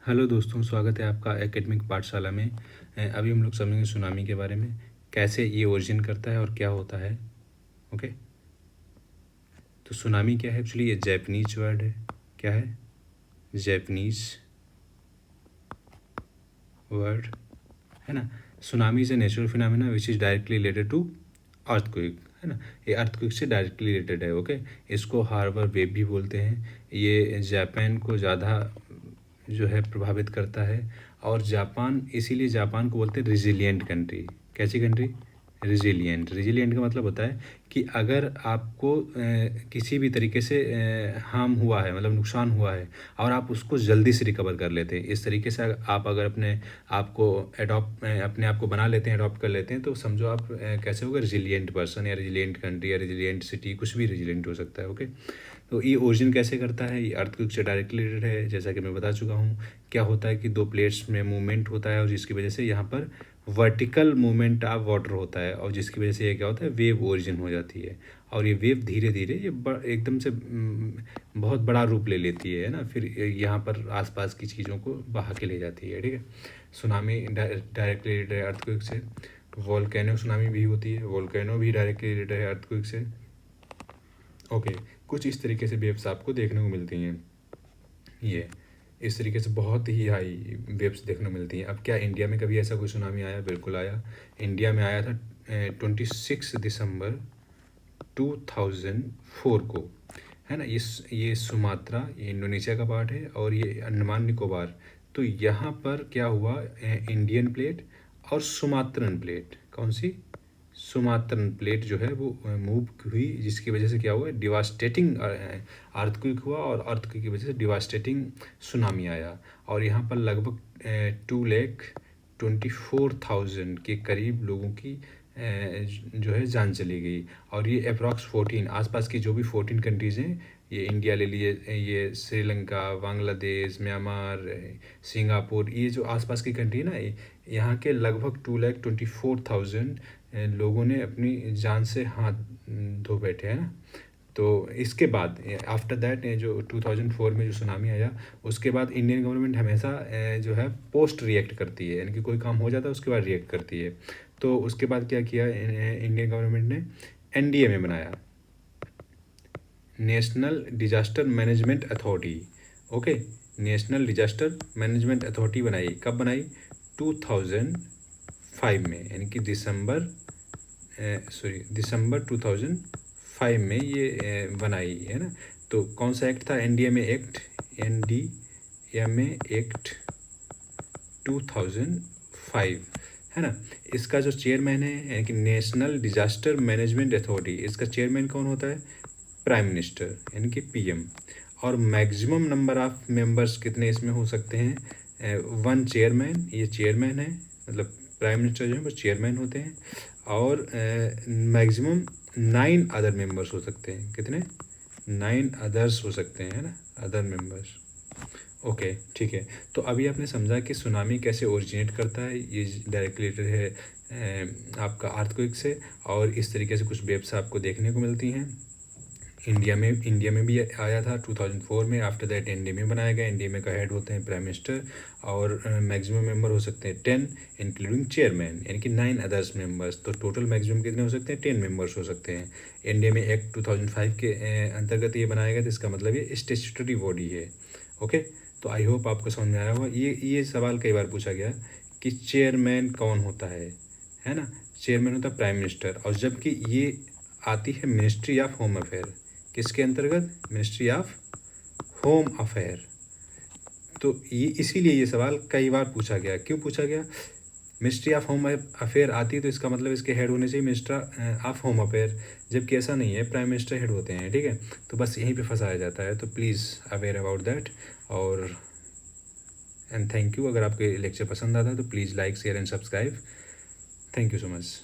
Hello दोस्तों, स्वागत है आपका एकेडमिक पाठशाला में। अभी हम लोग समझेंगे सुनामी के बारे में, कैसे ये ओरिजिन करता है और क्या होता है। ओके, तो सुनामी क्या है? एक्चुअली ये जैपनीज वर्ड है। क्या है? जैपनीज वर्ड है ना। Tsunami is a natural phenomena which is directly related to earthquake, है ना। ये अर्थक्वेक से डायरेक्टली रिलेटेड है। ओके, इसको हार्बर वेव भी बोलते हैं। ये जापान को ज़्यादा जो है प्रभावित करता है। और जापान, इसीलिए जापान को बोलते हैं रिजिलियंट कंट्री। कैसी कंट्री? रिजिलियंट। रिजिलियंट का मतलब होता है कि अगर आपको किसी भी तरीके से हार्म हुआ है, मतलब नुकसान हुआ है, और आप उसको जल्दी से रिकवर कर लेते हैं। इस तरीके से आप अगर अपने आप को अपने आप को बना लेते हैं, अडॉप्ट कर लेते हैं, तो समझो आप कैसे होगा, रिजिलियंट पर्सन या रिजिलियंट कंट्री या रिजिलियंट सिटी, कुछ भी रिजिलियंट हो सकता है। ओके, तो ये ओरिजिन कैसे करता है? ये अर्थक्वेक से डायरेक्टली रिलेटेड है, जैसा कि मैं बता चुका हूँ। क्या होता है कि दो प्लेट्स में मूवमेंट होता है और जिसकी वजह से यहाँ पर वर्टिकल मूवमेंट ऑफ वाटर होता है, और जिसकी वजह से ये क्या होता है, वेव ओरिजिन हो जाती है। और ये वेव धीरे धीरे ये एकदम से बहुत बड़ा रूप ले लेती है ना। फिर यहाँ पर आसपास की चीज़ों को बहा के ले जाती है। ठीक है, सुनामी डायरेक्टली रिलेटेड है अर्थक्वेक से। वोल्केनो सुनामी भी होती है, वोल्केनो भी डायरेक्टली रिलेटेड है अर्थक्वेक से। ओके, कुछ इस तरीके से वेव्स आपको देखने को मिलती हैं। ये इस तरीके से बहुत ही हाई वेव्स देखने को मिलती हैं। अब क्या इंडिया में कभी ऐसा कोई सुनामी आया? बिल्कुल आया। इंडिया में आया था 26 दिसंबर 2004 को, है ना। ये सुमात्रा, ये इंडोनेशिया का पार्ट है, और ये अंडमान निकोबार। तो यहाँ पर क्या हुआ, इंडियन प्लेट और सुमात्रन प्लेट, कौन सी? सुमात्रन प्लेट जो है वो मूव हुई, जिसकी वजह से क्या हुआ, डिवास्टेटिंग अर्थक्वेक हुआ, और अर्थक्वेक की वजह से डिवास्टेटिंग सुनामी आया। और यहाँ पर लगभग 2,24,000 के करीब लोगों की जो है जान चली गई। और ये अप्रॉक्स 14 आसपास की जो भी 14 कंट्रीज़ हैं, ये इंडिया ले लिए, ये श्रीलंका, बांग्लादेश, म्यांमार, सिंगापुर, ये जो आसपास की कंट्री है ना, यहाँ के लगभग 2,24,000 लोगों ने अपनी जान से हाथ धो बैठे, हैं ना। तो इसके बाद आफ्टर दैट जो 2004 में जो सुनामी आया, उसके बाद इंडियन गवर्नमेंट हमेशा जो है पोस्ट रिएक्ट करती है, यानी कि कोई काम हो जाता है उसके बाद रिएक्ट करती है। तो उसके बाद क्या किया इंडियन गवर्नमेंट ने? एनडीएमए बनाया, national disaster management authority. Okay, national disaster management authority बनाई। कब बनाई? 2005 में, यानी कि दिसंबर 2005 में ये बनाई, है ना। तो कौन सा एक्ट था? एनडीएमए एक्ट, एनडीएमए एक्ट 2005, है ना। इसका जो चेयरमैन है, यानी कि नेशनल डिजास्टर मैनेजमेंट अथॉरिटी, इसका चेयरमैन कौन होता है? प्राइम मिनिस्टर, यानी कि पीएम। और मैक्सिमम नंबर ऑफ मेंबर्स कितने इसमें हो सकते हैं? 1 चेयरमैन, ये चेयरमैन है, मतलब प्राइम मिनिस्टर जो है वो चेयरमैन होते हैं। और मैक्सिमम 9 अदर मेंबर्स हो सकते हैं। कितने? 9 अदर्स हो सकते हैं, है ना, अदर मेंबर्स। ओके, ठीक है। तो अभी आपने समझा कि सुनामी कैसे ओरिजिनेट करता है। ये डायरेक्टली रिलेटेड है आपका अर्थक्वेक से, और इस तरीके से कुछ वेव्स आपको देखने को मिलती हैं। इंडिया में भी आया था 2004 में। आफ्टर दैट एनडीएमए बनाया गया। एनडीएमए का हेड होते हैं प्राइम मिनिस्टर, और मैक्सिमम मेंबर हो सकते हैं 10 इंक्लूडिंग चेयरमैन, यानी कि 9 अदर्स मेंबर्स। तो टोटल मैक्सिमम कितने हो सकते हैं? 10 मेंबर्स हो सकते हैं। एनडीएमए एक्ट 2005 के अंतर्गत ये बनाया गया, तो इसका मतलब ये स्टेचुटरी बॉडी है। ओके, तो आई होप आपको समझ में आया होगा। ये सवाल कई बार पूछा गया कि चेयरमैन कौन होता है ना। चेयरमैन होता है प्राइम मिनिस्टर, और जबकि ये आती है मिनिस्ट्री ऑफ होम अफेयर। किसके अंतर्गत? Ministry of home affair. तो ये इसीलिए ये सवाल कई बार पूछा गया। क्यों पूछा गया? मिनिस्ट्री ऑफ होम अफेयर आती है तो इसका मतलब इसके हेड होने चाहिए मिनिस्टर ऑफ होम अफेयर, जबकि ऐसा नहीं है, प्राइम मिनिस्टर हेड होते हैं। ठीक है, तो बस यहीं पे फंसाया जाता है। तो प्लीज़ अवेयर अबाउट दैट। और एंड थैंक यू। अगर आपके लेक्चर पसंद आता है तो please like, share and subscribe. Thank you so much.